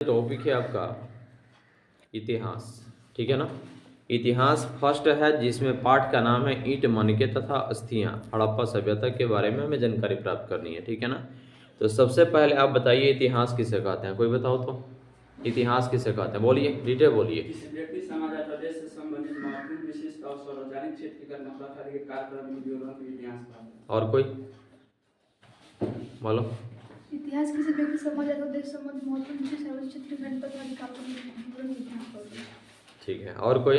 Topic है आपका इतिहास। ठीक है ना। इतिहास फर्स्ट है जिसमें पाठ का नाम है ईंट मनके तथा अस्थियां हड़प्पा सभ्यता के बारे में हमें जानकारी प्राप्त करनी है। ठीक है ना। तो सबसे पहले आप बताइए इतिहास किसे कहते हैं, कोई बताओ तो। इतिहास किसे कहते हैं, बोलिए, डिटेल बोलिए। किसी व्यक्ति समाज अथवा देश से संबंधित महत्वपूर्ण विशिष्ट और सार्वजनिक क्षेत्र की घटना तथा के कार्यक्रम विवरण को इतिहास कहते हैं। और कोई बोलो। इतिहास किसी व्यक्ति समाज अथवा देश संबंधी महत्वपूर्ण विशेष सार्वजनिक क्षेत्र की घटना तथा कार्यक्रम विवरण को इतिहास कहते हैं। ठीक है, और कोई।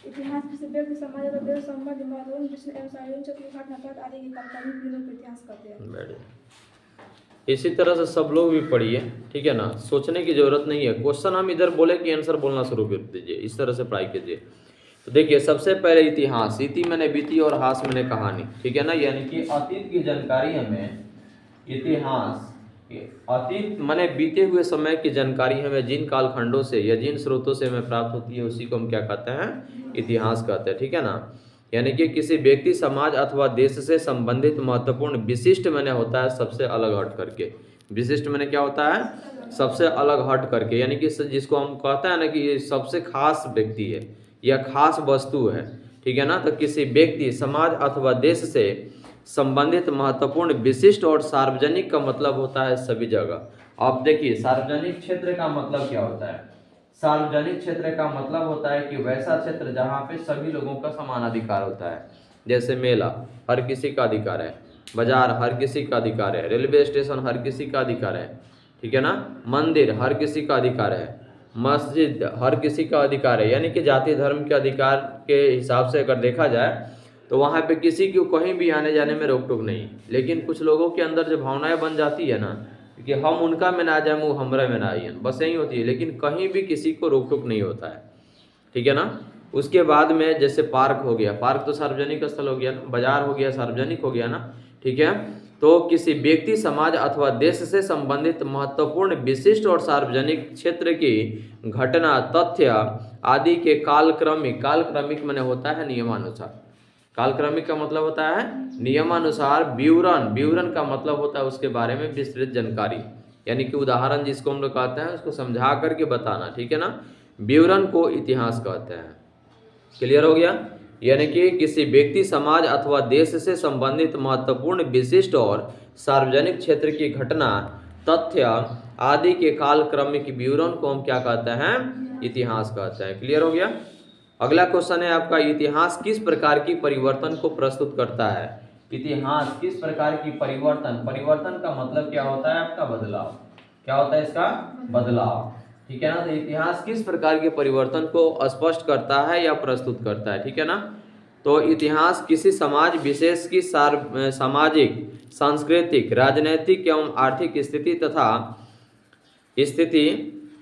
इतिहास किसी व्यक्ति समाज अथवा देश संबंधी महत्वपूर्ण विशेष एवं सार्वजनिक क्षेत्र की घटना तथा आदि के कार्यक्रम विवरण को इतिहास कहते हैं। बढ़िया। इसी तरह से सब लोग भी पढ़िए। ठीक है ना, सोचने की जरूरत नहीं है। क्वेश्चन हम इधर बोले कि आंसर बोलना शुरू कर दीजिए, इस तरह से पढ़ाई कीजिए। तो देखिए सबसे पहले इतिहास, इति मैंने बीती और हास मैंने कहानी। ठीक है ना, यानी कि अतीत की जानकारी हमें इतिहास, अतीत माने बीते हुए समय की जानकारी हमें जिन कालखंडों से या जिन स्रोतों से हमें प्राप्त होती है उसी को हम क्या कहते हैं, इतिहास कहते हैं। ठीक है ना, यानी कि किसी व्यक्ति समाज अथवा देश से संबंधित महत्वपूर्ण विशिष्ट माने होता है सबसे अलग हट करके। विशिष्ट माने क्या होता है, सबसे अलग हट करके, यानी कि जिसको हम कहते हैं ना कि ये सबसे खास व्यक्ति है या खास वस्तु है। ठीक है ना, तो किसी व्यक्ति समाज अथवा देश से संबंधित महत्वपूर्ण विशिष्ट और सार्वजनिक का मतलब होता है सभी जगह। अब देखिए सार्वजनिक क्षेत्र का मतलब क्या होता है। सार्वजनिक क्षेत्र का मतलब होता है कि वैसा क्षेत्र जहाँ पे सभी लोगों का समान अधिकार होता है। जैसे मेला हर किसी का अधिकार है, बाजार हर किसी का अधिकार है, रेलवे स्टेशन हर किसी का अधिकार है। ठीक है ना, मंदिर हर किसी का अधिकार है, मस्जिद हर किसी का अधिकार है। यानी कि जाति धर्म के अधिकार के हिसाब से अगर देखा जाए तो वहाँ पे किसी को कहीं भी आने जाने में रोक टोक नहीं। लेकिन कुछ लोगों के अंदर जो भावनाएं बन जाती है ना कि हम उनका में ना आ जाए, वो हमरा में ना आइए, बस यही होती है। लेकिन कहीं भी किसी को रोक टोक नहीं होता है। ठीक है ना। उसके बाद में जैसे पार्क हो गया, पार्क तो सार्वजनिक स्थल हो गया ना, बाजार हो गया सार्वजनिक हो गया ना। ठीक है, तो किसी व्यक्ति समाज अथवा देश से संबंधित महत्वपूर्ण विशिष्ट और सार्वजनिक क्षेत्र की घटना तथ्य आदि के कालक्रमिक, कालक्रमिक माने होता है नियमानुसार। कालक्रमिक का मतलब होता है नियमानुसार विवरण, विवरण का मतलब होता है उसके बारे में विस्तृत जानकारी, यानी कि उदाहरण जिसको हम लोग कहते हैं उसको समझा करके बताना। ठीक है ना, विवरण को इतिहास कहते हैं। क्लियर हो गया। यानी कि किसी व्यक्ति समाज अथवा देश से संबंधित महत्वपूर्ण विशिष्ट और सार्वजनिक क्षेत्र की घटना तथ्य आदि के कालक्रमिक विवरण को हम क्या कहते हैं, इतिहास कहते हैं। क्लियर हो गया। अगला क्वेश्चन है आपका, इतिहास किस प्रकार की परिवर्तन को प्रस्तुत करता है। इतिहास किस प्रकार की परिवर्तन, परिवर्तन का मतलब क्या होता है आपका, बदलाव। क्या होता है इसका, बदलाव। ठीक है ना, तो इतिहास किस प्रकार के परिवर्तन को स्पष्ट करता है या प्रस्तुत करता है। ठीक है ना, तो इतिहास किसी समाज विशेष की सामाजिक, सांस्कृतिक, राजनीतिक एवं आर्थिक स्थिति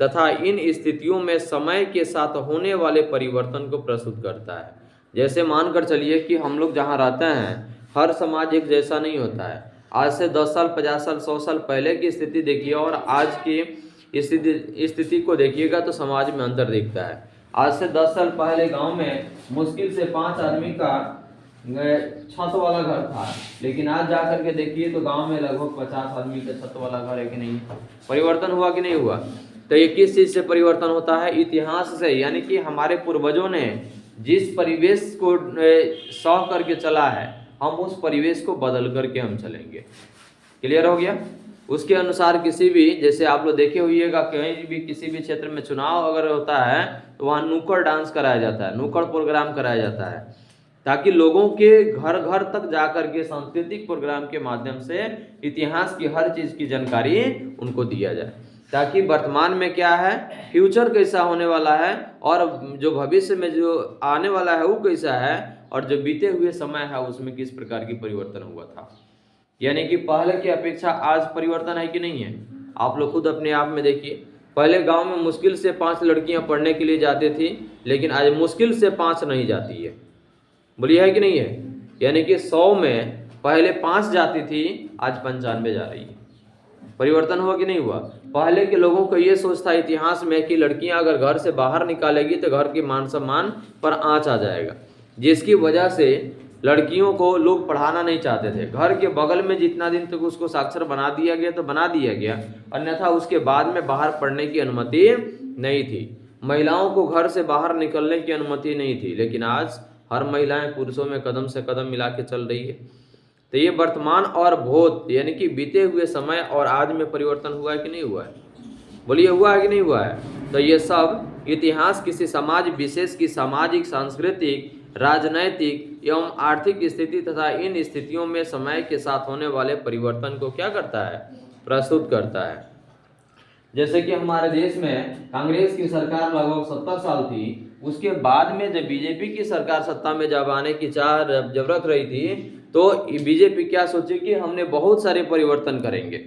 तथा इन स्थितियों में समय के साथ होने वाले परिवर्तन को प्रस्तुत करता है। जैसे मानकर चलिए कि हम लोग जहाँ रहते हैं हर समाज एक जैसा नहीं होता है। आज से 10 साल 50 साल 100 साल पहले की स्थिति देखिए और आज की स्थिति को देखिएगा तो समाज में अंतर दिखता है। आज से 10 साल पहले गांव में मुश्किल से 5 आदमी का छत वाला घर था, लेकिन आज जा करके देखिए तो गांव में लगभग 50 आदमी का छत वाला घर है कि नहीं। परिवर्तन हुआ कि नहीं हुआ। तो ये किस चीज से परिवर्तन होता है, इतिहास से। यानी कि हमारे पूर्वजों ने जिस परिवेश को सह करके चला है, हम उस परिवेश को बदल करके हम चलेंगे। क्लियर हो गया। उसके अनुसार किसी भी, जैसे आप लोग देखे होइएगा कहीं भी किसी भी क्षेत्र में चुनाव अगर होता है तो वहाँ नुक्कड़ डांस कराया जाता है, नुक्कड़ प्रोग्राम कराया जाता है, ताकि लोगों के घर घर तक जाकर के सांस्कृतिक प्रोग्राम के माध्यम से इतिहास की हर चीज की जानकारी उनको दिया जाए, ताकि वर्तमान में क्या है, फ्यूचर कैसा होने वाला है और जो भविष्य में जो आने वाला है वो कैसा है, और जो बीते हुए समय है उसमें किस प्रकार की परिवर्तन हुआ था। यानी कि पहले की अपेक्षा आज परिवर्तन है कि नहीं है। आप लोग खुद अपने आप में देखिए, पहले गांव में मुश्किल से 5 लड़कियां पढ़ने के लिए जाती थी, लेकिन आज मुश्किल से 5 नहीं जाती है। बोलिए है कि नहीं है। यानी कि 100 में पहले 5 जाती थी, आज 95 जा रही है। परिवर्तन हुआ कि नहीं हुआ। पहले के लोगों को ये सोच था इतिहास में कि लड़कियां अगर घर से बाहर निकालेगी तो घर के मान सम्मान पर आंच आ जाएगा, जिसकी वजह से लड़कियों को लोग पढ़ाना नहीं चाहते थे। घर के बगल में जितना दिन तक उसको साक्षर बना दिया गया तो बना दिया गया, अन्यथा उसके बाद में बाहर पढ़ने की अनुमति नहीं थी। महिलाओं को घर से बाहर निकलने की अनुमति नहीं थी। लेकिन आज हर महिलाएं पुरुषों में कदम से कदम मिला के चल रही है। तो ये वर्तमान और भूत यानी कि बीते हुए समय और आज में परिवर्तन हुआ है कि नहीं हुआ है? बोलिए, हुआ है कि नहीं हुआ है? तो ये सब इतिहास किसी समाज विशेष की सामाजिक, सांस्कृतिक, राजनैतिक एवं आर्थिक स्थिति तथा इन स्थितियों में समय के साथ होने वाले परिवर्तन को क्या करता है? प्रस्तुत करता है। जैसे कि हमारे देश में कांग्रेस की सरकार लगभग 70 साल थी, उसके बाद में जब बीजेपी की सरकार सत्ता में जब आने की जरूरत रही थी, तो बीजेपी क्या सोची कि हमने बहुत सारे परिवर्तन करेंगे,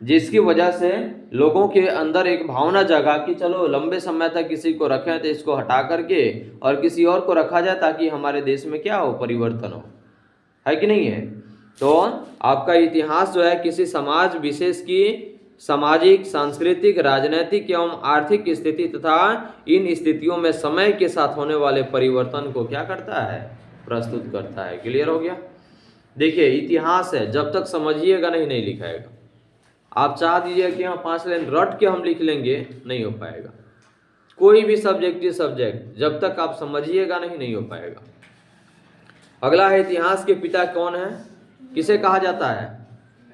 जिसकी वजह से लोगों के अंदर एक भावना जगा कि चलो लंबे समय तक किसी को रखें तो इसको हटा करके और किसी और को रखा जाए ताकि हमारे देश में क्या हो? परिवर्तन हो, है कि नहीं है? तो आपका इतिहास जो है किसी समाज विशेष की सामाजिक, सांस्कृतिक, राजनीतिक एवं आर्थिक स्थिति तथा इन स्थितियों में समय के साथ होने वाले परिवर्तन को क्या करता है? प्रस्तुत करता है। क्लियर हो गया? देखिए, इतिहास है, जब तक समझिएगा नहीं लिखाएगा। आप चाह दीजिए कि हाँ 5 लाइन रट के हम लिख लेंगे, नहीं हो पाएगा। कोई भी सब्जेक्टिव सब्जेक्ट जब तक आप समझिएगा नहीं हो पाएगा। अगला है, इतिहास के पिता कौन है? किसे कहा जाता है?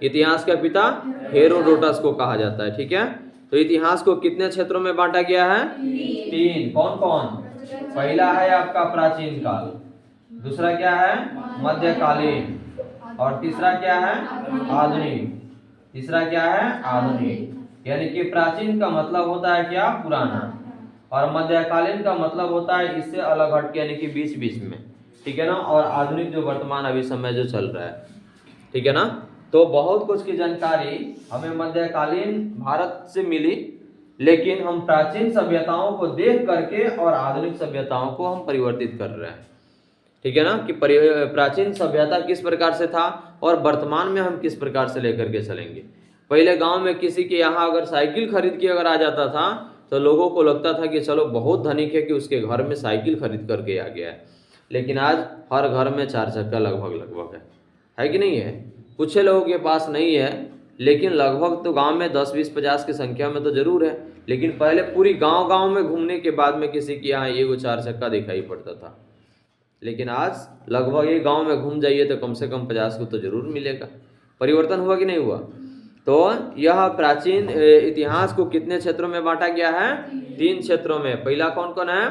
इतिहास का पिता हेरोडोटस को कहा जाता है। ठीक है, तो इतिहास को कितने क्षेत्रों में बांटा गया है? 3। कौन कौन? पहला है आपका प्राचीन काल, दूसरा क्या है? मध्यकालीन, और तीसरा क्या है? आधुनिक। तीसरा क्या है? आधुनिक। यानी कि प्राचीन का मतलब होता है क्या? पुराना, और मध्यकालीन का मतलब होता है इससे अलग हट के, यानी कि बीच बीच में। ठीक है ना? और आधुनिक जो वर्तमान अभी समय जो चल रहा है। ठीक है ना? तो बहुत कुछ की जानकारी हमें मध्यकालीन भारत से मिली, लेकिन हम प्राचीन सभ्यताओं को देख करके और आधुनिक सभ्यताओं को हम परिवर्तित कर रहे हैं। ठीक है ना? कि प्राचीन सभ्यता किस प्रकार से था और वर्तमान में हम किस प्रकार से लेकर के चलेंगे। पहले गांव में किसी के यहाँ अगर साइकिल खरीद के अगर आ जाता था तो लोगों को लगता था कि चलो बहुत धनिक है कि उसके घर में साइकिल खरीद करके आ गया है। लेकिन आज हर घर में 4 चक्का लगभग है कि नहीं है? कुछ लोगों के पास नहीं है, लेकिन लगभग तो गांव में 10, 20, 50 की संख्या में तो जरूर है। लेकिन पहले पूरी गांव में घूमने के बाद में किसी के यहाँ एगो 4 चक्का दिखाई पड़ता था। लेकिन आज लगभग एक गांव में घूम जाइए तो कम से कम 50 को तो जरूर मिलेगा। परिवर्तन हुआ कि नहीं हुआ? तो यह प्राचीन इतिहास को कितने क्षेत्रों में बांटा गया है? 3 क्षेत्रों में। पहला कौन कौन है?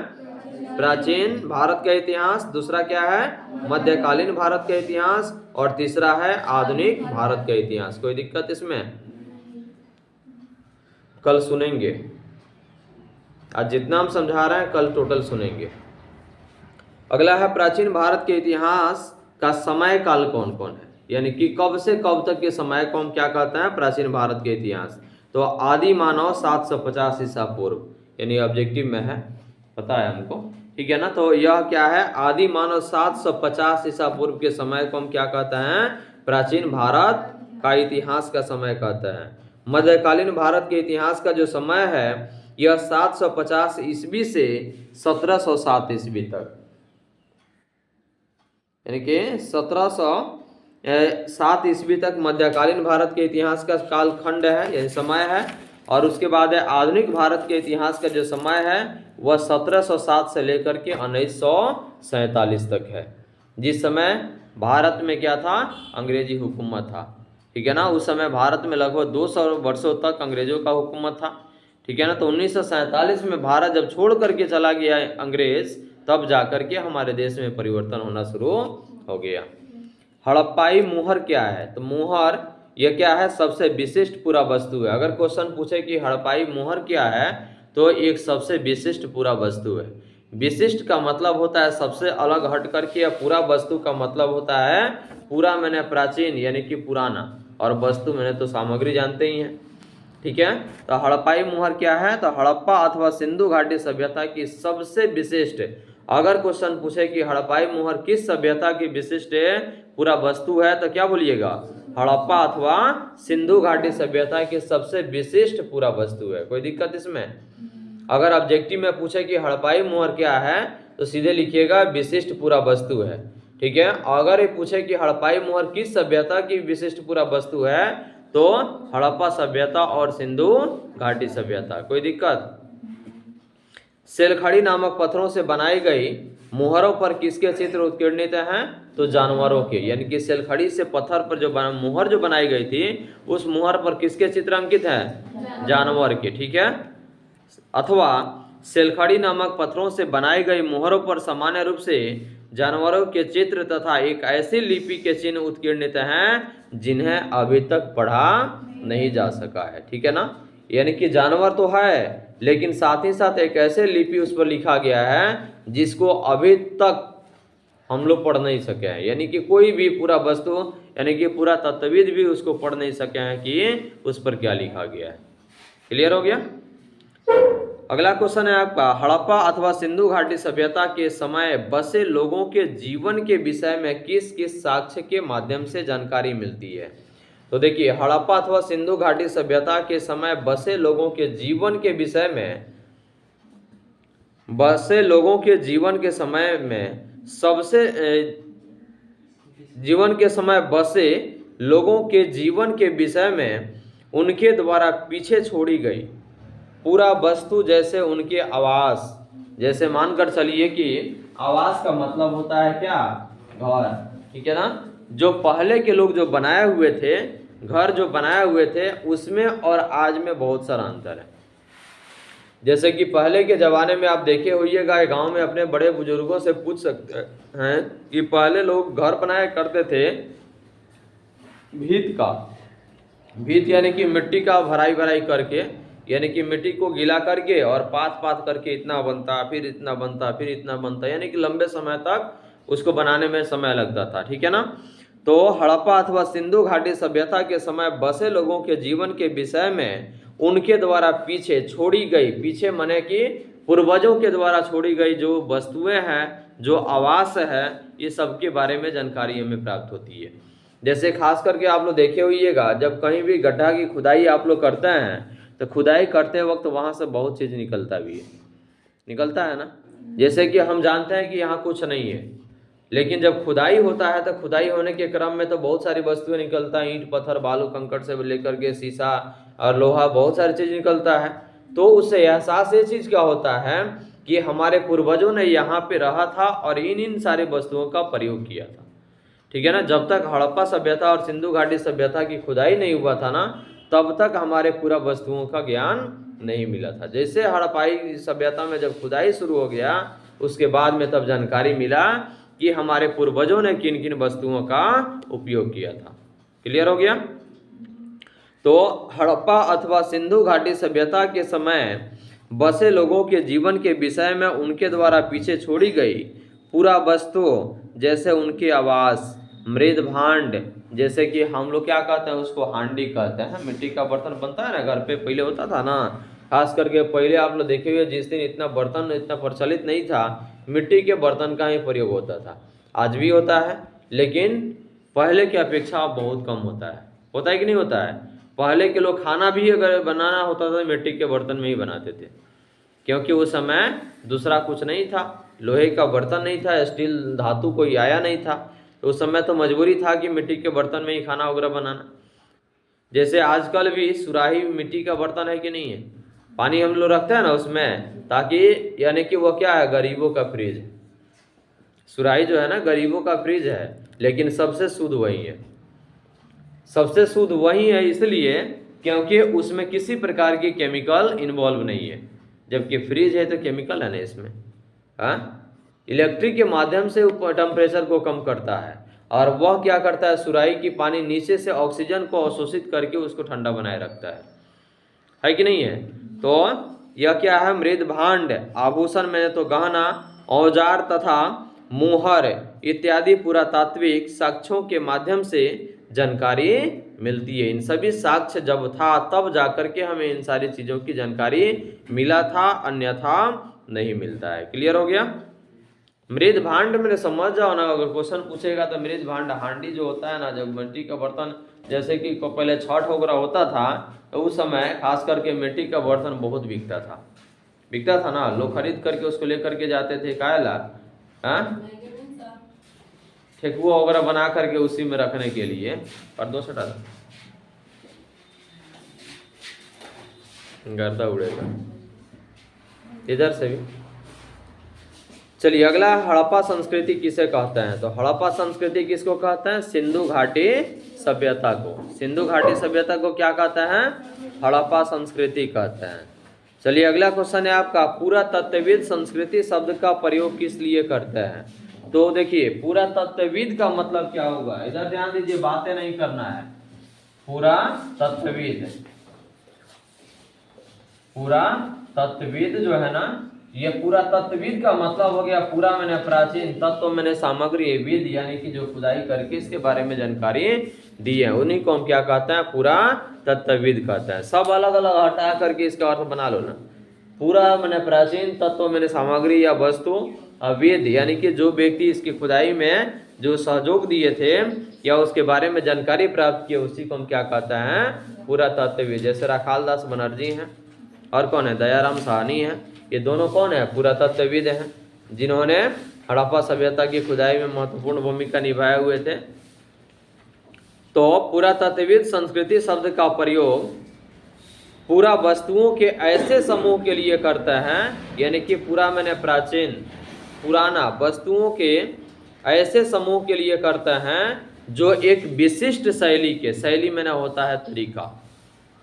प्राचीन भारत का इतिहास, दूसरा क्या है? मध्यकालीन भारत का इतिहास, और तीसरा है आधुनिक भारत का इतिहास। कोई दिक्कत इसमें? कल सुनेंगे। आज जितना हम समझा रहे हैं कल टोटल सुनेंगे। अगला है, प्राचीन भारत के इतिहास का समय काल कौन कौन है? यानी कि कब से कब तक के समय को हम क्या कहते हैं? प्राचीन भारत के इतिहास। तो आदि मानव 750 ईसा पूर्व, यानी ऑब्जेक्टिव में है, पता है हमको। ठीक है ना? तो यह क्या है? आदि मानव 750 ईसा पूर्व के समय को हम क्या कहते हैं? प्राचीन भारत का इतिहास का समय कहते हैं। मध्यकालीन भारत के इतिहास का जो समय है यह 750 ईस्वी से 1707 ईस्वी तक, यानी कि 1707 ईस्वी तक मध्यकालीन भारत के इतिहास का कालखंड है, यही समय है। और उसके बाद है आधुनिक भारत के इतिहास का जो समय है वह 1707 से लेकर के 1947 तक है, जिस समय भारत में क्या था? अंग्रेजी हुकूमत था। ठीक है ना? उस समय भारत में लगभग 200 वर्षों तक अंग्रेजों का हुकूमत था। ठीक है ना? तो 1947 में भारत जब छोड़ करके चला गया अंग्रेज, तब जाकर के हमारे देश में परिवर्तन होना शुरू हो गया। हड़प्पाई मुहर क्या है? तो मुहर यह क्या है? सबसे विशिष्ट पूरा वस्तु है। अगर क्वेश्चन पूछे कि हड़प्पाई मुहर क्या है, तो एक सबसे विशिष्ट पूरा वस्तु है। विशिष्ट का मतलब होता है सबसे अलग हट करके, या पूरा वस्तु का मतलब होता है पूरा मैंने प्राचीन यानी कि पुराना, और वस्तु मैंने तो सामग्री जानते ही हैं। ठीक है? तो हड़प्पाई मुहर क्या है? तो हड़प्पा अथवा सिंधु घाटी सभ्यता की सबसे विशिष्ट, अगर क्वेश्चन पूछे कि हड़प्पाई मुहर किस सभ्यता की विशिष्ट पूरा वस्तु है, तो क्या बोलिएगा? हड़प्पा अथवा सिंधु घाटी सभ्यता की सबसे विशिष्ट पूरा वस्तु है। कोई दिक्कत इसमें? अगर ऑब्जेक्टिव में पूछे कि हड़प्पाई मुहर क्या है, तो सीधे लिखिएगा विशिष्ट पूरा वस्तु है। ठीक है। अगर ये पूछे कि हड़प्पाई मोहर किस सभ्यता की विशिष्ट पूरा वस्तु है, तो हड़प्पा सभ्यता और सिंधु घाटी सभ्यता। कोई दिक्कत? सेलखड़ी नामक पत्थरों से बनाई गई मुहरों पर किसके चित्र उत्कीर्णित हैं? तो जानवरों के, यानी कि सेलखड़ी से पत्थर पर जो मुहर जो बनाई गई थी, उस मुहर पर किसके चित्र अंकित हैं? जानवर के, ठीक है। अथवा सेलखड़ी नामक पत्थरों से बनाई गई मुहरों पर सामान्य रूप से जानवरों के चित्र तथा एक ऐसी लिपि के चिन्ह उत्कीर्णित हैं जिन्हें अभी तक पढ़ा नहीं जा सका है, ठीक है ना। यानी कि जानवर तो है, लेकिन साथ ही साथ एक ऐसे लिपि उस पर लिखा गया है जिसको अभी तक हम लोग पढ़ नहीं सके हैं, यानी कि कोई भी पूरा वस्तु, यानी कि पूरा तत्वविद भी उसको पढ़ नहीं सके हैं कि उस पर क्या लिखा गया है। क्लियर हो गया? अगला क्वेश्चन है आपका, हड़प्पा अथवा सिंधु घाटी सभ्यता के समय बसे लोगों के जीवन के विषय में किस किस साक्ष्य के माध्यम से जानकारी मिलती है? तो देखिए, हड़प्पा अथवा सिंधु घाटी सभ्यता के समय बसे लोगों के जीवन के विषय में, बसे लोगों के जीवन के समय में सबसे जीवन के समय बसे लोगों के जीवन के विषय में उनके द्वारा पीछे छोड़ी गई पूरा वस्तु, जैसे उनके आवास, जैसे मानकर चलिए कि आवास का मतलब होता है क्या? घर, ठीक है ना। जो पहले के लोग जो बनाए हुए थे, घर जो बनाए हुए थे, उसमें और आज में बहुत सारा अंतर है। जैसे कि पहले के ज़माने में आप देखे होइएगा, गांव में अपने बड़े बुजुर्गों से पूछ सकते हैं कि पहले लोग घर बनाया करते थे भीत का, भीत यानी कि मिट्टी का भराई भराई करके, यानी कि मिट्टी को गीला करके और पात पात करके इतना बनता, फिर इतना बनता, फिर इतना बनता, यानी कि लंबे समय तक उसको बनाने में समय लगता था, ठीक है ना। तो हड़प्पा अथवा सिंधु घाटी सभ्यता के समय बसे लोगों के जीवन के विषय में उनके द्वारा पीछे छोड़ी गई, पीछे माने कि पूर्वजों के द्वारा छोड़ी गई जो वस्तुएं हैं, जो आवास है, ये सब के बारे में जानकारी हमें प्राप्त होती है। जैसे खास करके आप लोग देखे होइएगा, जब कहीं भी गड्ढा की खुदाई आप लोग करते हैं, तो खुदाई करते वक्त वहाँ से बहुत चीज़ निकलता भी है, निकलता है ना। जैसे कि हम जानते हैं कि यहाँ कुछ नहीं है, लेकिन जब खुदाई होता है तो खुदाई होने के क्रम में तो बहुत सारी वस्तुएं निकलता है, ईंट पत्थर बालू कंकड़ से लेकर के शीशा और लोहा, बहुत सारी चीज़ निकलता है। तो उससे एहसास ये चीज़ क्या होता है कि हमारे पूर्वजों ने यहाँ पे रहा था और इन सारे वस्तुओं का प्रयोग किया था, ठीक है ना। जब तक हड़प्पा सभ्यता और सिंधु घाटी सभ्यता की खुदाई नहीं हुआ था ना, तब तक हमारे पूरा वस्तुओं का ज्ञान नहीं मिला था। जैसे हड़प्पाई सभ्यता में जब खुदाई शुरू हो गया, उसके बाद में तब जानकारी मिला कि हमारे पूर्वजों ने किन किन वस्तुओं का उपयोग किया था। क्लियर हो गया? तो हड़प्पा अथवा सिंधु घाटी सभ्यता के समय बसे लोगों के जीवन के विषय में उनके द्वारा पीछे छोड़ी गई पूरा वस्तु, जैसे उनके आवास, मृद भांड, जैसे कि हम लोग क्या कहते हैं उसको, हांडी कहते हैं, मिट्टी का बर्तन बनता है ना घर पे, पहले होता था ना। खास करके पहले आप लोग देखे हुए, जिस दिन इतना बर्तन इतना प्रचलित नहीं था, मिट्टी के बर्तन का ही प्रयोग होता था। आज भी होता है, लेकिन पहले की अपेक्षा बहुत कम होता है कि नहीं होता है। पहले के लोग खाना भी अगर बनाना होता था मिट्टी के बर्तन में ही बनाते थे, क्योंकि उस समय दूसरा कुछ नहीं था, लोहे का बर्तन नहीं था, स्टील धातु कोई आया नहीं था, तो उस समय तो मजबूरी था कि मिट्टी के बर्तन में ही खाना वगैरह बनाना। जैसे आजकल भी सुराही मिट्टी का बर्तन है कि नहीं है, पानी हम लोग रखते हैं ना उसमें, ताकि यानी कि वो क्या है, गरीबों का फ्रिज है। सुराही जो है ना गरीबों का फ्रिज है, लेकिन सबसे शुद्ध वही है, सबसे शुद्ध वही है, इसलिए क्योंकि उसमें किसी प्रकार की केमिकल इन्वॉल्व नहीं है। जबकि फ्रिज है तो केमिकल है ना इसमें। हाँ, इलेक्ट्रिक के माध्यम से टेम्परेचर को कम करता है, और वह क्या करता है, सुराही की पानी नीचे से ऑक्सीजन को अवशोषित करके उसको ठंडा बनाए रखता है कि नहीं है। तो यह क्या है, मृद भांड, आभूषण में तो गहना, औजार तथा मुहर इत्यादि पुरातात्विक साक्ष्यों के माध्यम से जानकारी मिलती है। इन सभी साक्ष्य जब था तब जाकर के हमें इन सारी चीज़ों की जानकारी मिला था, अन्यथा नहीं मिलता है। क्लियर हो गया? मृद भांड में समझ जाओ ना, अगर क्वेश्चन पूछेगा तो मृद भांड, हांडी जो होता है ना, जब मिट्टी का बर्तन, जैसे कि पहले छठ वगैरह होता था तो उस समय खास करके मिट्टी का बर्तन बहुत बिकता था ना, लोग खरीद करके उसको लेकर के जाते थे। कायला? हाँ, ठेकुआ वगैरह बना करके उसी में रखने के लिए। पर्दों से डाल गर्दा उड़ेगा। इधर से भी चलिए। अगला हड़प्पा संस्कृति किसे कहते हैं? तो हड़प्पा संस्कृति किसको कहते हैं? सिंधु घाटी सभ्यता को। सिंधु घाटी सभ्यता को क्या कहते हैं? हड़प्पा संस्कृति कहते हैं। चलिए अगला क्वेश्चन है आपका, पुरातत्वविद संस्कृति शब्द का प्रयोग किस लिए करते हैं? तो देखिए पुरातत्वविद का मतलब क्या होगा, इधर ध्यान दीजिए, बातें नहीं करना है। पुरातत्वविद, पुरातत्वविद जो है ना, ये पुरातत्वविद का मतलब हो गया पूरा मैंने प्राचीन, तत्व मैंने सामग्री, विद यानी कि जो खुदाई करके इसके बारे में जानकारी दी है, उन्हीं को हम क्या कहते हैं? पुरातत्वविद कहते हैं। सब अलग अलग हटा करके इसका अर्थ बना लो ना। पूरा मैंने प्राचीन, तत्व मैंने सामग्री या वस्तु, वेद यानी कि जो व्यक्ति इसकी खुदाई में जो सहयोग दिए थे या उसके बारे में जानकारी प्राप्त किए, उसी को हम क्या कहते हैं? पुरातत्वविद। जैसे राखाल दास बनर्जी हैं और कौन है? दयाराम साहनी है। ये दोनों कौन है? पुरातत्वविद हैं, जिन्होंने हड़प्पा सभ्यता की खुदाई में महत्वपूर्ण भूमिका निभाए हुए थे। तो पुरातत्वविद संस्कृति शब्द का प्रयोग पूरा वस्तुओं के ऐसे समूह के लिए करता है, यानी कि पूरा मैंने प्राचीन, पुराना वस्तुओं के ऐसे समूह के लिए करता है जो एक विशिष्ट शैली के, शैली मैंने होता है तरीका,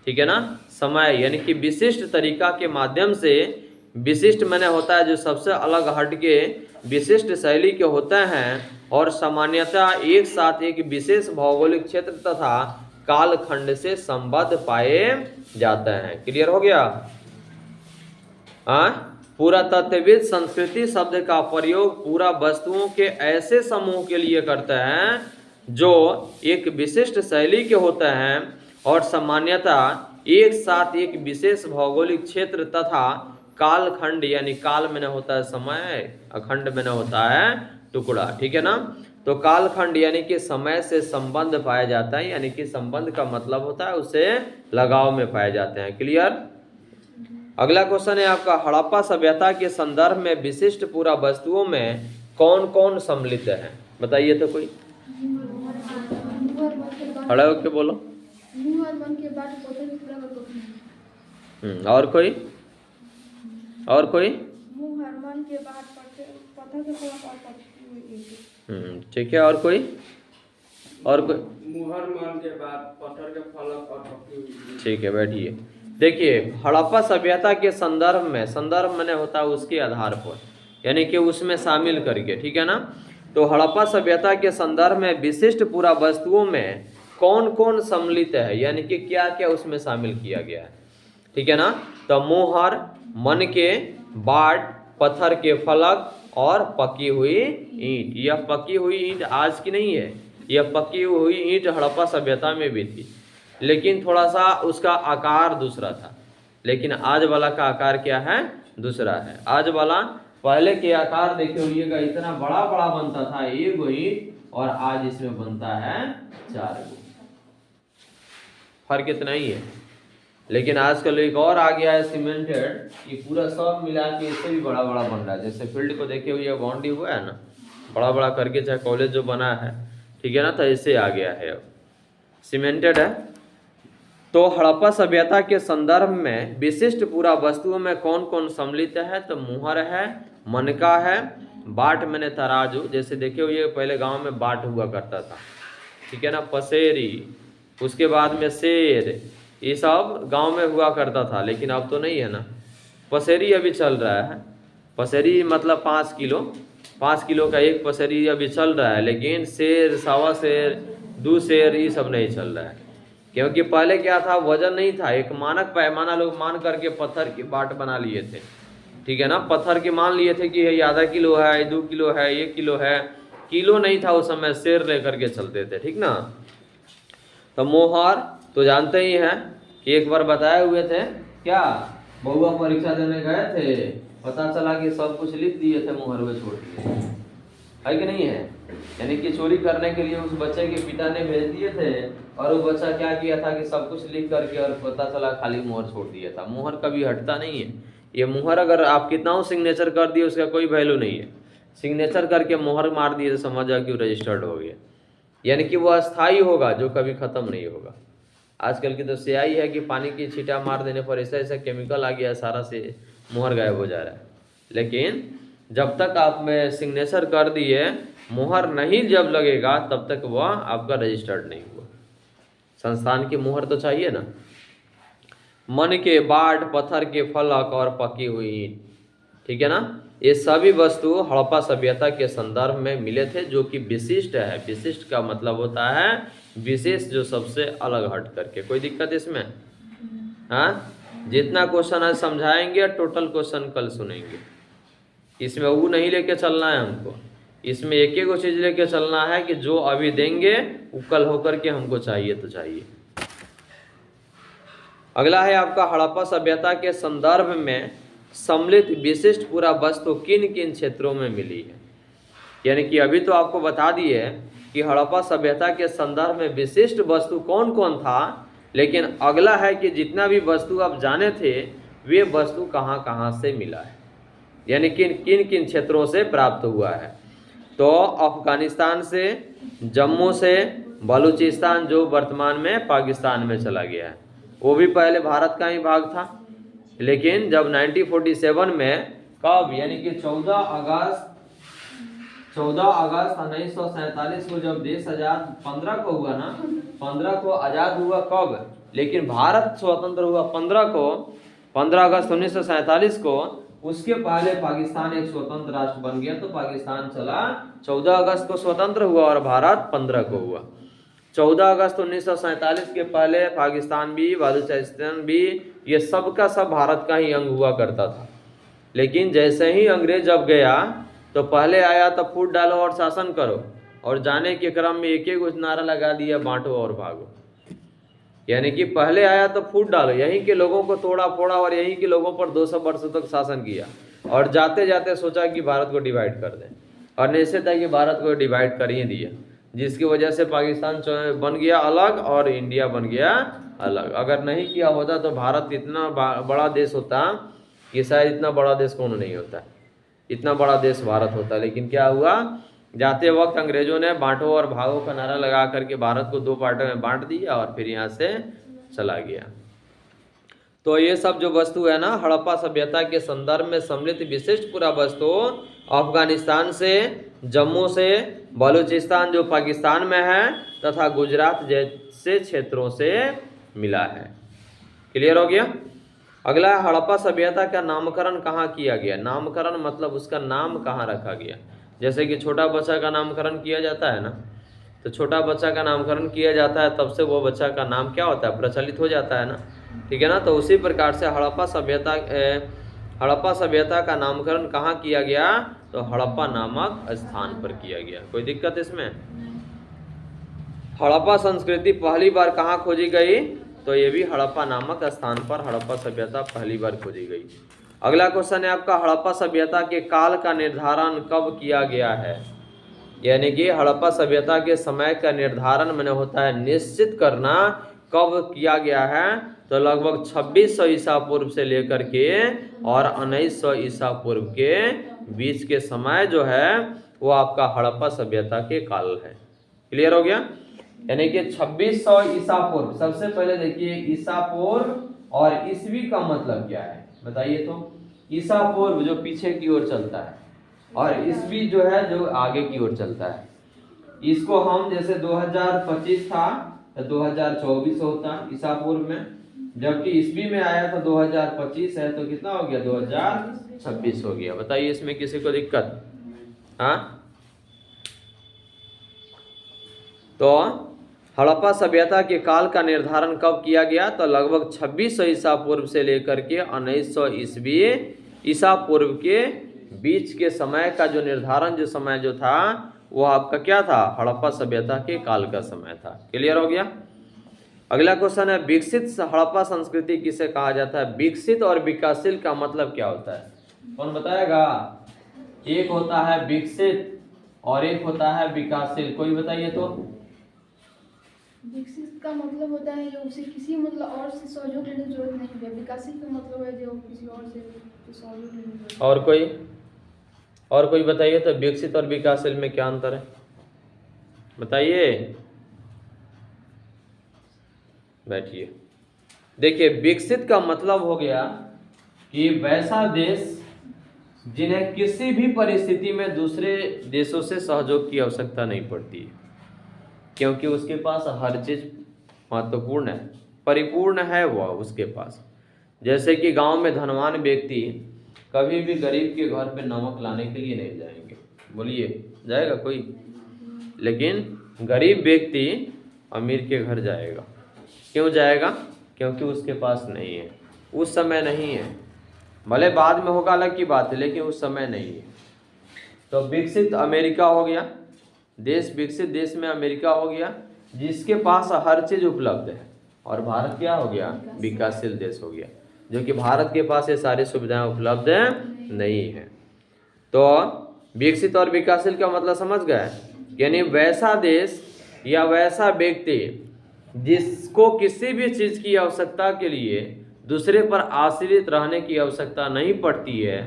ठीक है ना, समय यानी कि विशिष्ट तरीका के माध्यम से, विशिष्ट मैंने होता है जो सबसे अलग हट के विशिष्ट शैली के होते हैं और सामान्यतः एक साथ एक विशेष भौगोलिक क्षेत्र तथा कालखंड से संबद्ध पाए जाते हैं। क्लियर हो गया? पुरातत्वविद संस्कृति शब्द का प्रयोग पूरा वस्तुओं के ऐसे समूह के लिए करते हैं जो एक विशिष्ट शैली के होते हैं और सामान्यतः एक साथ एक विशेष भौगोलिक क्षेत्र तथा कालखंड, यानी काल में न होता है समय, अखंड में न होता है टुकड़ा, ठीक है ना। तो कालखंड यानी कि समय से संबंध पाया जाता है, यानी कि संबंध का मतलब होता है उससे लगाव में पाए जाते हैं। क्लियर? अगला क्वेश्चन है आपका, हड़प्पा सभ्यता के संदर्भ में विशिष्ट पूरा वस्तुओं में कौन कौन सम्मिलित है? बताइए तो कोई, खड़े होके बोलो। और कोई? और कोई? ठीक है। और कोई? और कोई? मुहर मन के बाद पत्थर के फलक और पक्की हुई। ठीक है, बैठिए। देखिए हड़प्पा सभ्यता के संदर्भ में, संदर्भ मैंने होता है उसके आधार पर, यानी कि उसमें शामिल करके, ठीक है ना। तो हड़प्पा सभ्यता के संदर्भ में विशिष्ट पूरा वस्तुओं में कौन कौन सम्मिलित है, यानी कि क्या क्या उसमें शामिल किया गया है, ठीक है ना। तो मोहर, मनके, बाट, पत्थर के फलक और पकी हुई ईंट। यह पकी हुई ईंट आज की नहीं है, यह पकी हुई ईंट हड़प्पा सभ्यता में भी थी, लेकिन थोड़ा सा उसका आकार दूसरा था। लेकिन आज वाला का आकार क्या है? दूसरा है। आज वाला, पहले के आकार देखे होइएगा इतना बड़ा बड़ा बनता था एक गो ईंट, और आज इसमें बनता है 4 गो। फर्क इतना ही है। लेकिन आजकल एक और आ गया है सीमेंटेड, ये पूरा सब मिला के इससे भी बड़ा बड़ा बन रहा है। जैसे फील्ड को देखे हुए बाउंड्री हुआ है ना, बड़ा बड़ा करके, चाहे कॉलेज जो बना है, ठीक है ना, तो इससे आ गया है, अब सीमेंटेड है। तो हड़प्पा सभ्यता के संदर्भ में विशिष्ट पूरा वस्तुओं में कौन कौन सम्मिलित है? तो मुहर है, मनका है, बाट मैंने तराजू, जैसे देखे हुए पहले गांव में बाट हुआ करता था, ठीक है ना, पसेरी, उसके बाद में शेर, ये सब गांव में हुआ करता था, लेकिन अब तो नहीं है ना। पसेरी अभी चल रहा है, पसेरी मतलब 5 किलो, 5 किलो का एक पसेरी अभी चल रहा है, लेकिन शेर, सवा शेर, 2 शेर ये सब नहीं चल रहा है। क्योंकि पहले क्या था, वजन नहीं था, एक मानक पैमाना लोग मान करके पत्थर की बाट बना लिए थे, ठीक है ना। पत्थर के मान लिए थे कि ये आधा किलो है, 2 किलो है, 1 किलो है, किलो नहीं था उस समय, शेर लेकर के चलते थे, ठीक ना। तो मोहर तो जानते ही हैं कि एक बार बताए हुए थे, क्या बउआ परीक्षा देने गए थे, पता चला कि सब कुछ लिख दिए थे, मोहर में छोड़ दिए, है कि नहीं है। यानी कि चोरी करने के लिए उस बच्चे के पिता ने भेज दिए थे, और वो बच्चा क्या किया था कि सब कुछ लिख करके, और पता चला खाली मोहर छोड़ दिया था। मोहर कभी हटता नहीं है, ये मोहर अगर आप कितना सिग्नेचर कर दिए उसका कोई वैल्यू नहीं है। सिग्नेचर करके मोहर मार दिए तो समझ जाओ कि रजिस्टर्ड हो गया, यानी कि वो अस्थाई होगा जो कभी ख़त्म नहीं होगा। आजकल की तो स्याही है कि पानी की छींटा मार देने पर ऐसा ऐसा केमिकल आ गया सारा से मोहर गायब हो जा रहा है, लेकिन जब तक आप में सिग्नेचर कर दिए मोहर नहीं जब लगेगा तब तक वह आपका रजिस्टर्ड नहीं हुआ। संस्थान की मोहर तो चाहिए ना। मन के बाट, पत्थर के फलक और पकी हुई ईंट, ठीक है ना, ये सभी वस्तु हड़प्पा सभ्यता के संदर्भ में मिले थे, जो कि विशिष्ट है। विशिष्ट का मतलब होता है विशेष, जो सबसे अलग हट करके। कोई दिक्कत इसमें? हाँ, जितना क्वेश्चन आज समझाएंगे टोटल क्वेश्चन कल सुनेंगे। इसमें वो नहीं लेके चलना है हमको, इसमें एक एक चीज लेके चलना है कि जो अभी देंगे वो कल होकर के हमको चाहिए तो चाहिए। अगला है आपका हड़प्पा सभ्यता के संदर्भ में सम्मिलित विशिष्ट पूरा वस्तु किन किन क्षेत्रों में मिली है। यानी कि अभी तो आपको बता दिए कि हड़प्पा सभ्यता के संदर्भ में विशिष्ट वस्तु कौन कौन था, लेकिन अगला है कि जितना भी वस्तु आप जाने थे वे वस्तु कहाँ कहाँ से मिला है, यानी कि किन किन क्षेत्रों से प्राप्त हुआ है। तो अफगानिस्तान से, जम्मू से, बलूचिस्तान जो वर्तमान में पाकिस्तान में चला गया है, वो भी पहले भारत का ही भाग था, लेकिन जब 1947 में कब, यानी कि 14 अगस्त 1947 को जब देश आजाद 15 को हुआ ना, 15 को आजाद हुआ कब, लेकिन भारत स्वतंत्र हुआ 15 अगस्त 1947 को। उसके पहले पाकिस्तान एक स्वतंत्र राष्ट्र बन गया, तो पाकिस्तान चला 14 अगस्त को स्वतंत्र हुआ और भारत 15 को हुआ। 14 अगस्त 1947 के पहले पाकिस्तान भी, बलूचिस्तान भी, ये सब का सब भारत का ही अंग हुआ करता था। लेकिन जैसे ही अंग्रेज जब गया तो पहले आया तो फूट डालो और शासन करो, और जाने के क्रम में एक एक नारा लगा दिया, बांटो और भागो। यानी कि पहले आया तो फूट डालो, यहीं के लोगों को तोड़ा फोड़ा और यहीं के लोगों पर 200 वर्षों तक शासन किया, और जाते जाते सोचा कि भारत को डिवाइड कर दें, और निश्चित है कि भारत को डिवाइड कर ही दिया, जिसकी वजह से पाकिस्तान बन गया अलग और इंडिया बन गया अलग। अगर नहीं किया होता तो भारत इतना बड़ा देश होता कि शायद इतना बड़ा देश कौन नहीं होता, इतना बड़ा देश भारत होता। लेकिन क्या हुआ, जाते वक्त अंग्रेजों ने बांटो और भागो का नारा लगा करके भारत को 2 पार्टों में बांट दिया और फिर यहाँ से चला गया। तो ये सब जो वस्तु है ना, हड़प्पा सभ्यता के संदर्भ में सम्मिलित विशिष्ट पूरा वस्तु अफगानिस्तान से, जम्मू से, बलूचिस्तान जो पाकिस्तान में है, तथा गुजरात जैसे क्षेत्रों से मिला है। क्लियर हो गया? अगला है हड़प्पा सभ्यता का नामकरण कहाँ किया गया। नामकरण मतलब उसका नाम कहाँ रखा गया। जैसे कि छोटा बच्चा का नामकरण किया जाता है ना, तो छोटा बच्चा का नामकरण किया जाता है, तब से वो बच्चा का नाम क्या होता है, प्रचलित हो जाता है ना, ठीक है ना। तो उसी प्रकार से हड़प्पा सभ्यता का नामकरण कहाँ किया गया, तो हड़प्पा नामक स्थान पर किया गया। कोई दिक्कत इसमें? हड़प्पा संस्कृति पहली बार कहाँ खोजी गई, तो ये भी हड़प्पा नामक स्थान पर हड़प्पा सभ्यता पहली बार खोजी गई। अगला क्वेश्चन है आपका, हड़प्पा सभ्यता के काल का निर्धारण कब किया गया है। यानी कि हड़प्पा सभ्यता के समय का निर्धारण मैंने होता है निश्चित करना, कब किया गया है, तो लगभग 2600 ईसा पूर्व से लेकर के और 1900 ईसा पूर्व के बीच के समय जो है वो आपका हड़प्पा सभ्यता के काल है। क्लियर हो गया? यानी कि 2600 ईसा पूर्व। सबसे पहले देखिए ईसा पूर्व और ईस्वी का मतलब क्या है बताइए। तो ईसा पूर्व जो पीछे की ओर चलता है और ईस्वी जो है जो आगे की ओर चलता है। इसको हम जैसे 2025 था तो 2024 होता ईसा पूर्व में, जबकि ईस्वी में आया तो 2025 है, तो कितना हो गया 2026 हो गया। बताइए इसमें किसी को दिक्कत? हाँ, तो हड़प्पा सभ्यता के काल का निर्धारण कब किया गया, तो लगभग 2600 ईसा पूर्व से लेकर के 1900 ईस्वी ईसा पूर्व के बीच के समय का जो निर्धारण जो समय जो था वो आपका क्या था, हड़प्पा सभ्यता के काल का समय था। क्लियर हो गया? अगला क्वेश्चन है, विकसित हड़प्पा संस्कृति किसे कहा जाता है। विकसित और विकासशील का मतलब क्या होता है, कौन बताएगा? एक होता है विकसित और एक होता है विकासशील, कोई बताइए तो। विकसित का मतलब होता है जो उसे किसी मतलब और से सहयोग लेने की जरूरत नहीं है। विकासशील का मतलब है जो किसी और से सहयोग लेने की जरूरत। और कोई? और कोई बताइए तो विकसित और विकासशील में क्या अंतर है, बताइए। बैठिए। देखिए, विकसित का मतलब हो गया कि वैसा देश जिन्हें किसी भी परिस्थिति में दूसरे देशों से सहयोग की आवश्यकता नहीं पड़ती है, क्योंकि उसके पास हर चीज महत्वपूर्ण है, परिपूर्ण है वह उसके पास। जैसे कि गांव में धनवान व्यक्ति कभी भी गरीब के घर पे नमक लाने के लिए नहीं जाएंगे, बोलिए जाएगा कोई? लेकिन गरीब व्यक्ति अमीर के घर जाएगा। क्यों जाएगा? क्योंकि उसके पास नहीं है, उस समय नहीं है। भले बाद में होगा अलग की बात है, लेकिन उस समय नहीं है। तो विकसित अमेरिका हो गया देश, विकसित देश में अमेरिका हो गया जिसके पास हर चीज उपलब्ध है। और भारत क्या हो गया? विकासशील देश हो गया, जो कि भारत के पास ये सारी सुविधाएं उपलब्ध नहीं है। तो विकसित और विकासशील का मतलब समझ गए? यानी वैसा देश या वैसा व्यक्ति जिसको किसी भी चीज की आवश्यकता के लिए दूसरे पर आश्रित रहने की आवश्यकता नहीं पड़ती है,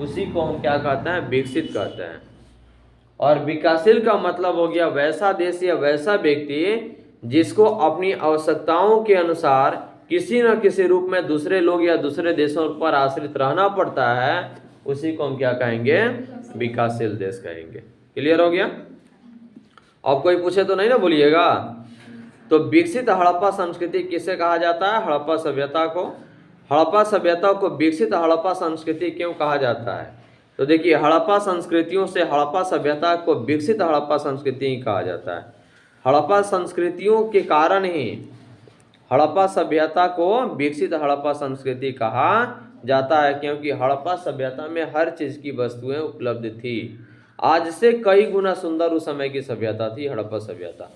उसी को हम क्या कहते हैं? विकसित कहते हैं। और विकासशील का मतलब हो गया वैसा देश या वैसा व्यक्ति जिसको अपनी आवश्यकताओं के अनुसार किसी न किसी रूप में दूसरे लोग या दूसरे देशों पर आश्रित रहना पड़ता है, उसी को हम क्या कहेंगे? विकासशील देश कहेंगे। क्लियर हो गया? अब कोई पूछे तो नहीं ना बोलिएगा। तो विकसित हड़प्पा संस्कृति किसे कहा जाता है? हड़प्पा सभ्यता को। हड़प्पा सभ्यता को विकसित हड़प्पा संस्कृति क्यों कहा जाता है? तो देखिए, हड़प्पा संस्कृतियों से हड़प्पा सभ्यता को विकसित हड़प्पा संस्कृति ही कहा जाता है। हड़प्पा संस्कृतियों के कारण ही हड़प्पा सभ्यता को विकसित हड़प्पा संस्कृति कहा जाता है, क्योंकि हड़प्पा सभ्यता में हर चीज की वस्तुएं उपलब्ध थी। आज से कई गुना सुंदर उस समय की सभ्यता थी हड़प्पा सभ्यता।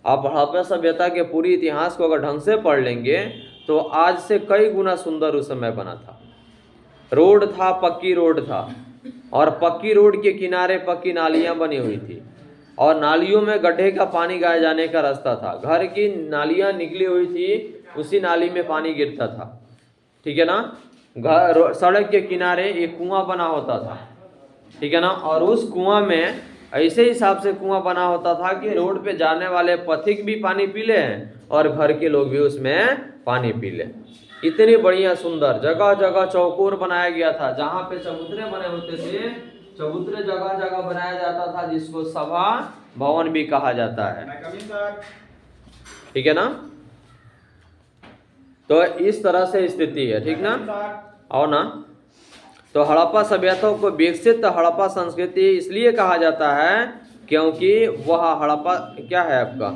आप हड़प्पा सभ्यता के पूरी इतिहास को अगर ढंग से पढ़ लेंगे तो आज से कई गुना सुंदर उस समय बना था। रोड था, पक्की रोड था, और पक्की रोड के किनारे पक्की नालियां बनी हुई थी, और नालियों में गड्ढे का पानी गाए जाने का रास्ता था। घर की नालियां निकली हुई थी, उसी नाली में पानी गिरता था, ठीक है ना। घर सड़क के किनारे एक कुआं बना होता था, ठीक है ना। और उस कुआं में ऐसे हिसाब से कुआं बना होता था कि रोड पे जाने वाले पथिक भी पानी पी ले और घर के लोग भी उसमें पानी पी ले। इतनी बढ़िया सुंदर जगह जगह चौकोर बनाया गया था, जहाँ पे चबूतरे बने होते थे। चबूतरे जगह जगह बनाया जाता था, जिसको सभा भवन भी कहा जाता है, ठीक है ना। तो इस तरह से स्थिति है, ठीक ना। आओ ना। तो हड़प्पा सभ्यता को विकसित हड़प्पा संस्कृति इसलिए कहा जाता है क्योंकि वह हड़प्पा क्या है आपका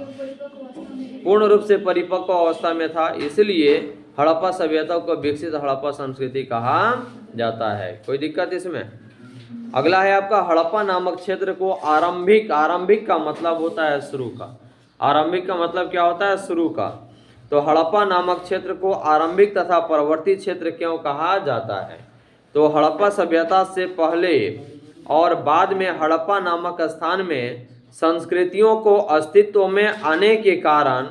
पूर्ण रूप से परिपक्व अवस्था में था, इसलिए हड़प्पा सभ्यता को विकसित हड़प्पा संस्कृति कहा जाता है। कोई दिक्कत इसमें? अगला है आपका हड़प्पा नामक क्षेत्र को आरंभिक। आरंभिक का मतलब होता है शुरू का। आरंभिक का मतलब क्या होता है? शुरू का। तो हड़प्पा नामक क्षेत्र को आरंभिक तथा परवर्ती क्षेत्र क्यों कहा जाता है? तो हड़प्पा सभ्यता से पहले और बाद में हड़प्पा नामक स्थान में संस्कृतियों को अस्तित्व में आने के कारण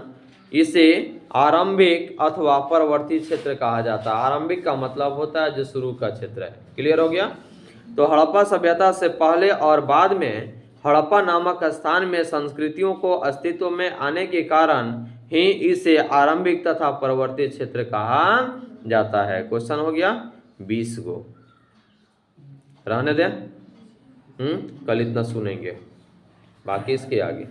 इसे आरंभिक अथवा परवर्ती क्षेत्र कहा जाता है। आरंभिक का मतलब होता है जो शुरू का क्षेत्र है। क्लियर हो गया? तो हड़प्पा सभ्यता से पहले और बाद में हड़प्पा नामक स्थान में संस्कृतियों को अस्तित्व में आने के कारण ही इसे आरंभिक तथा परवर्ती क्षेत्र कहा जाता है। क्वेश्चन हो गया 20 गो। रहने दें, कल इतना सुनेंगे, बाकी इसके आगे।